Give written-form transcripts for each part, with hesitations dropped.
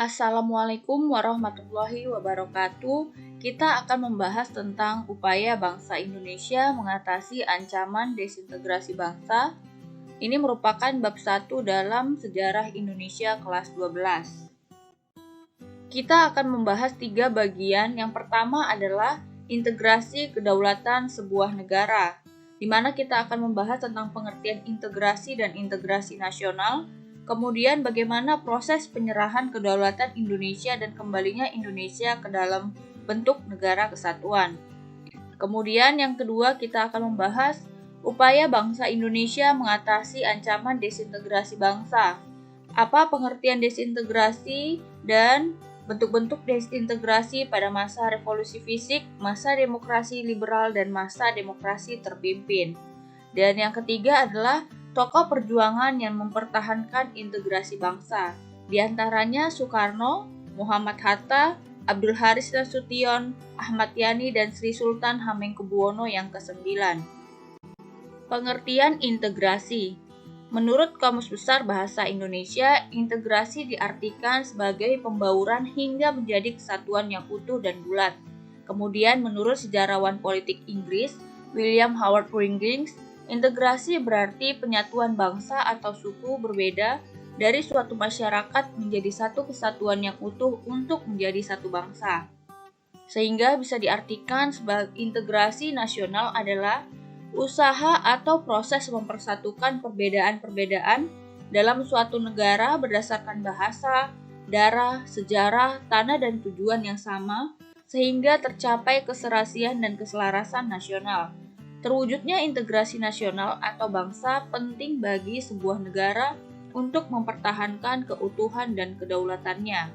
Assalamualaikum warahmatullahi wabarakatuh. Kita akan membahas tentang upaya bangsa Indonesia mengatasi ancaman desintegrasi bangsa. Ini merupakan bab 1 dalam Sejarah Indonesia kelas 12. Kita akan membahas 3 bagian. Yang pertama adalah integrasi kedaulatan sebuah negara, di mana kita akan membahas tentang pengertian integrasi dan integrasi nasional. Kemudian bagaimana proses penyerahan kedaulatan Indonesia dan kembalinya Indonesia ke dalam bentuk negara kesatuan. Kemudian yang kedua kita akan membahas upaya bangsa Indonesia mengatasi ancaman desintegrasi bangsa. Apa pengertian desintegrasi dan bentuk-bentuk desintegrasi pada masa revolusi fisik, masa demokrasi liberal, dan masa demokrasi terpimpin. Dan yang ketiga adalah tokoh perjuangan yang mempertahankan integrasi bangsa, di antaranya Soekarno, Muhammad Hatta, Abdul Haris Nasution, Ahmad Yani, dan Sri Sultan Hamengkubuwono yang ke-9. Pengertian integrasi. Menurut Kamus Besar Bahasa Indonesia, integrasi diartikan sebagai pembauran hingga menjadi kesatuan yang utuh dan bulat. Kemudian menurut sejarawan politik Inggris, William Howard Pringles, integrasi berarti penyatuan bangsa atau suku berbeda dari suatu masyarakat menjadi satu kesatuan yang utuh untuk menjadi satu bangsa. Sehingga bisa diartikan sebagai integrasi nasional adalah usaha atau proses mempersatukan perbedaan-perbedaan dalam suatu negara berdasarkan bahasa, darah, sejarah, tanah, dan tujuan yang sama, sehingga tercapai keserasian dan keselarasan nasional. Terwujudnya integrasi nasional atau bangsa penting bagi sebuah negara untuk mempertahankan keutuhan dan kedaulatannya.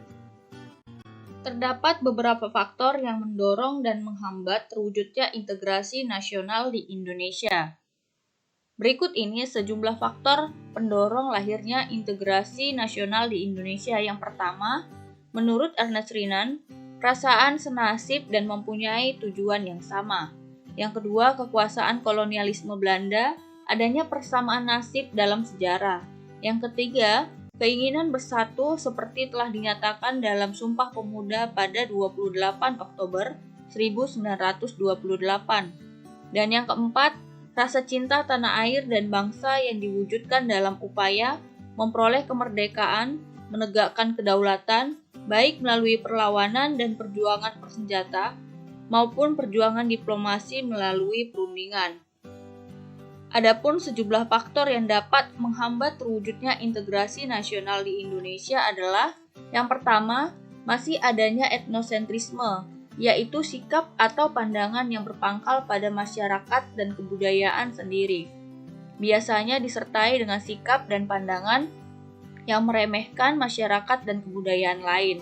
Terdapat beberapa faktor yang mendorong dan menghambat terwujudnya integrasi nasional di Indonesia. Berikut ini sejumlah faktor pendorong lahirnya integrasi nasional di Indonesia. Yang pertama, menurut Ernest Renan, perasaan senasib dan mempunyai tujuan yang sama. Yang kedua, kekuasaan kolonialisme Belanda, adanya persamaan nasib dalam sejarah. Yang ketiga, keinginan bersatu seperti telah dinyatakan dalam Sumpah Pemuda pada 28 Oktober 1928. Dan yang keempat, rasa cinta tanah air dan bangsa yang diwujudkan dalam upaya memperoleh kemerdekaan, menegakkan kedaulatan, baik melalui perlawanan dan perjuangan bersenjata, maupun perjuangan diplomasi melalui perundingan. Adapun sejumlah faktor yang dapat menghambat terwujudnya integrasi nasional di Indonesia adalah yang pertama, masih adanya etnosentrisme, yaitu sikap atau pandangan yang berpangkal pada masyarakat dan kebudayaan sendiri. Biasanya disertai dengan sikap dan pandangan yang meremehkan masyarakat dan kebudayaan lain.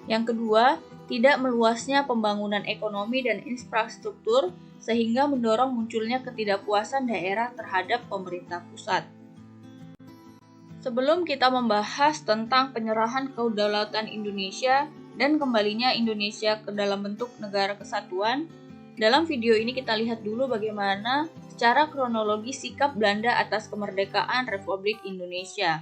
Yang kedua, tidak meluasnya pembangunan ekonomi dan infrastruktur sehingga mendorong munculnya ketidakpuasan daerah terhadap pemerintah pusat. Sebelum kita membahas tentang penyerahan kedaulatan Indonesia dan kembalinya Indonesia ke dalam bentuk negara kesatuan, dalam video ini kita lihat dulu bagaimana secara kronologi sikap Belanda atas kemerdekaan Republik Indonesia.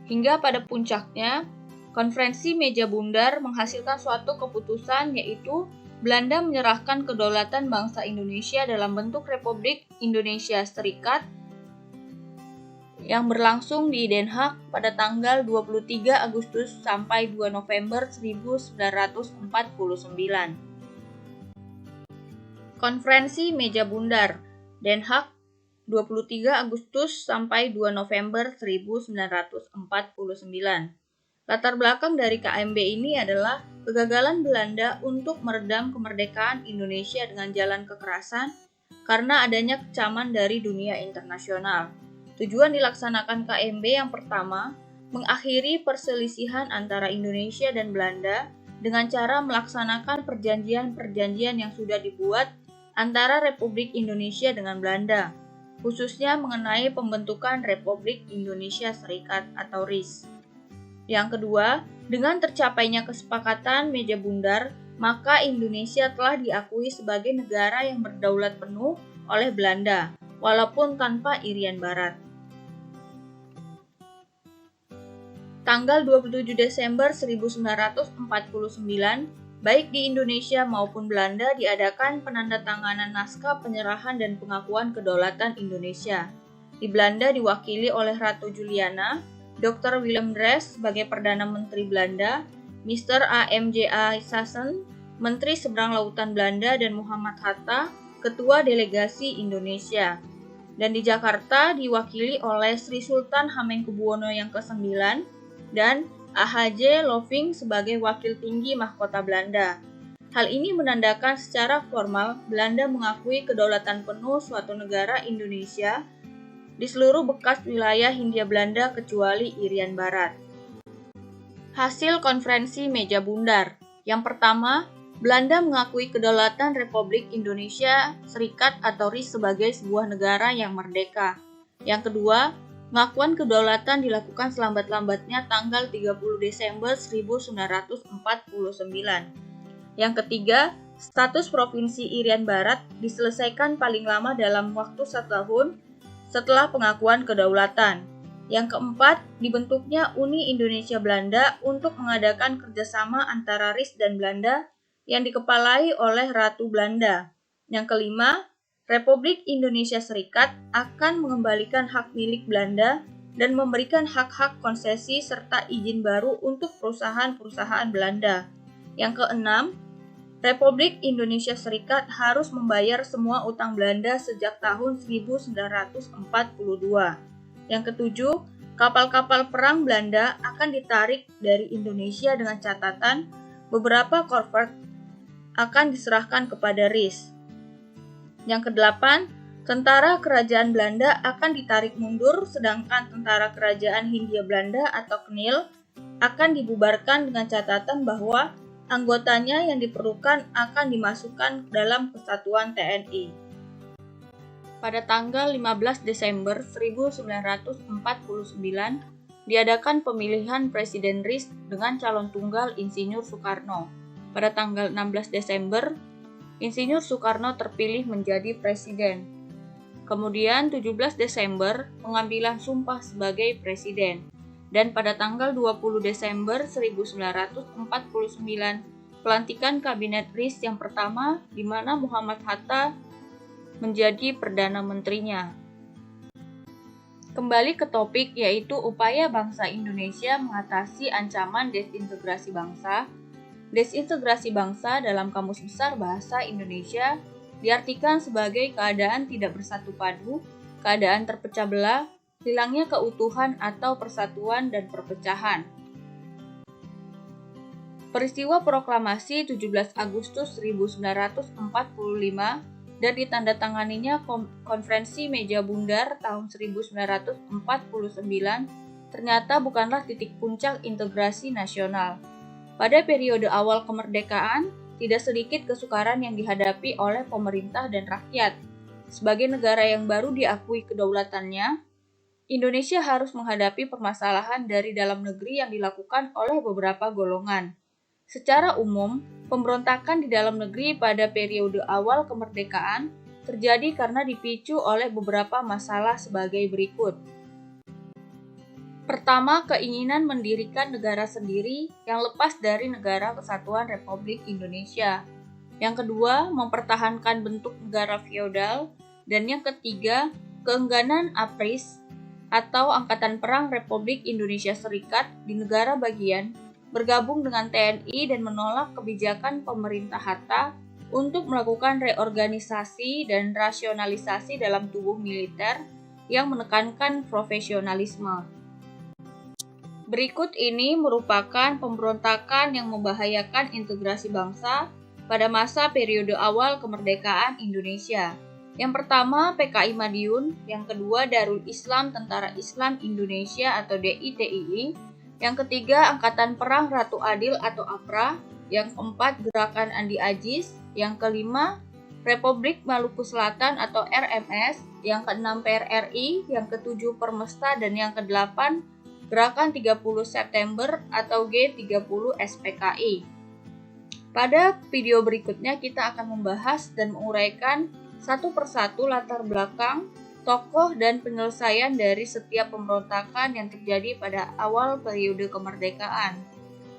Hingga pada puncaknya, Konferensi Meja Bundar menghasilkan suatu keputusan, yaitu Belanda menyerahkan kedaulatan bangsa Indonesia dalam bentuk Republik Indonesia Serikat yang berlangsung di Den Haag pada tanggal 23 Agustus sampai 2 November 1949. Konferensi Meja Bundar, Den Haag, 23 Agustus sampai 2 November 1949. Latar belakang dari KMB ini adalah kegagalan Belanda untuk meredam kemerdekaan Indonesia dengan jalan kekerasan karena adanya kecaman dari dunia internasional. Tujuan dilaksanakan KMB yang pertama, mengakhiri perselisihan antara Indonesia dan Belanda dengan cara melaksanakan perjanjian-perjanjian yang sudah dibuat antara Republik Indonesia dengan Belanda, khususnya mengenai pembentukan Republik Indonesia Serikat atau RIS. Yang kedua, dengan tercapainya kesepakatan Meja Bundar, maka Indonesia telah diakui sebagai negara yang berdaulat penuh oleh Belanda, walaupun tanpa irian Barat. Tanggal 27 Desember 1949, baik di Indonesia maupun Belanda diadakan penandatanganan naskah penyerahan dan pengakuan kedaulatan Indonesia. Di Belanda diwakili oleh Ratu Juliana, Dr. Willem Drees sebagai Perdana Menteri Belanda, Mr. A.M.J.A. Sassen, Menteri Seberang Lautan Belanda, dan Muhammad Hatta, Ketua Delegasi Indonesia. Dan di Jakarta diwakili oleh Sri Sultan Hamengkubuwono yang ke-9 dan A.H.J. Loving sebagai Wakil Tinggi Mahkota Belanda. Hal ini menandakan secara formal Belanda mengakui kedaulatan penuh suatu negara Indonesia di seluruh bekas wilayah Hindia Belanda kecuali Irian Barat. Hasil konferensi meja bundar. Yang pertama, Belanda mengakui kedaulatan Republik Indonesia Serikat atau RIS sebagai sebuah negara yang merdeka. Yang kedua, pengakuan kedaulatan dilakukan selambat-lambatnya tanggal 30 Desember 1949. Yang ketiga, status Provinsi Irian Barat diselesaikan paling lama dalam waktu 1 tahun setelah pengakuan kedaulatan. Yang keempat, dibentuknya Uni Indonesia Belanda untuk mengadakan kerjasama antara RIS dan Belanda yang dikepalai oleh Ratu Belanda. Yang kelima, Republik Indonesia Serikat akan mengembalikan hak milik Belanda dan memberikan hak-hak konsesi serta izin baru untuk perusahaan-perusahaan Belanda. Yang keenam, Republik Indonesia Serikat harus membayar semua utang Belanda sejak tahun 1942. Yang ketujuh, kapal-kapal perang Belanda akan ditarik dari Indonesia dengan catatan beberapa korvet akan diserahkan kepada RIS. Yang kedelapan, tentara kerajaan Belanda akan ditarik mundur sedangkan tentara kerajaan Hindia Belanda atau KNIL akan dibubarkan dengan catatan bahwa anggotanya yang diperlukan akan dimasukkan dalam kesatuan TNI. Pada tanggal 15 Desember 1949, diadakan pemilihan Presiden RIS dengan calon tunggal Insinyur Soekarno. Pada tanggal 16 Desember, Insinyur Soekarno terpilih menjadi presiden. Kemudian 17 Desember, pengambilan sumpah sebagai presiden. Dan pada tanggal 20 Desember 1949, pelantikan Kabinet RIS yang pertama di mana Muhammad Hatta menjadi Perdana Menterinya. Kembali ke topik yaitu upaya bangsa Indonesia mengatasi ancaman desintegrasi bangsa. Desintegrasi bangsa dalam Kamus Besar Bahasa Indonesia diartikan sebagai keadaan tidak bersatu padu, keadaan terpecah belah, hilangnya keutuhan atau persatuan dan perpecahan. Peristiwa proklamasi 17 Agustus 1945 dan ditandatanganinya Konferensi Meja Bundar tahun 1949 ternyata bukanlah titik puncak integrasi nasional. Pada periode awal kemerdekaan, tidak sedikit kesukaran yang dihadapi oleh pemerintah dan rakyat. Sebagai negara yang baru diakui kedaulatannya, Indonesia harus menghadapi permasalahan dari dalam negeri yang dilakukan oleh beberapa golongan. Secara umum, pemberontakan di dalam negeri pada periode awal kemerdekaan terjadi karena dipicu oleh beberapa masalah sebagai berikut. Pertama, keinginan mendirikan negara sendiri yang lepas dari Negara Kesatuan Republik Indonesia. Yang kedua, mempertahankan bentuk negara feodal. Dan yang ketiga, keengganan APRIS atau Angkatan Perang Republik Indonesia Serikat di negara bagian bergabung dengan TNI dan menolak kebijakan pemerintah Hatta untuk melakukan reorganisasi dan rasionalisasi dalam tubuh militer yang menekankan profesionalisme. Berikut ini merupakan pemberontakan yang membahayakan integrasi bangsa pada masa periode awal kemerdekaan Indonesia. Yang pertama, PKI Madiun, yang kedua Darul Islam Tentara Islam Indonesia atau DITII, yang ketiga Angkatan Perang Ratu Adil atau APRA, yang keempat Gerakan Andi Ajis, yang kelima Republik Maluku Selatan atau RMS, yang keenam PRRI, yang ketujuh Permesta, dan yang kedelapan Gerakan 30 September atau G30 SPKI. Pada video berikutnya kita akan membahas dan menguraikan satu persatu latar belakang tokoh dan penyelesaian dari setiap pemberontakan yang terjadi pada awal periode kemerdekaan.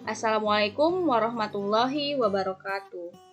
Assalamualaikum warahmatullahi wabarakatuh.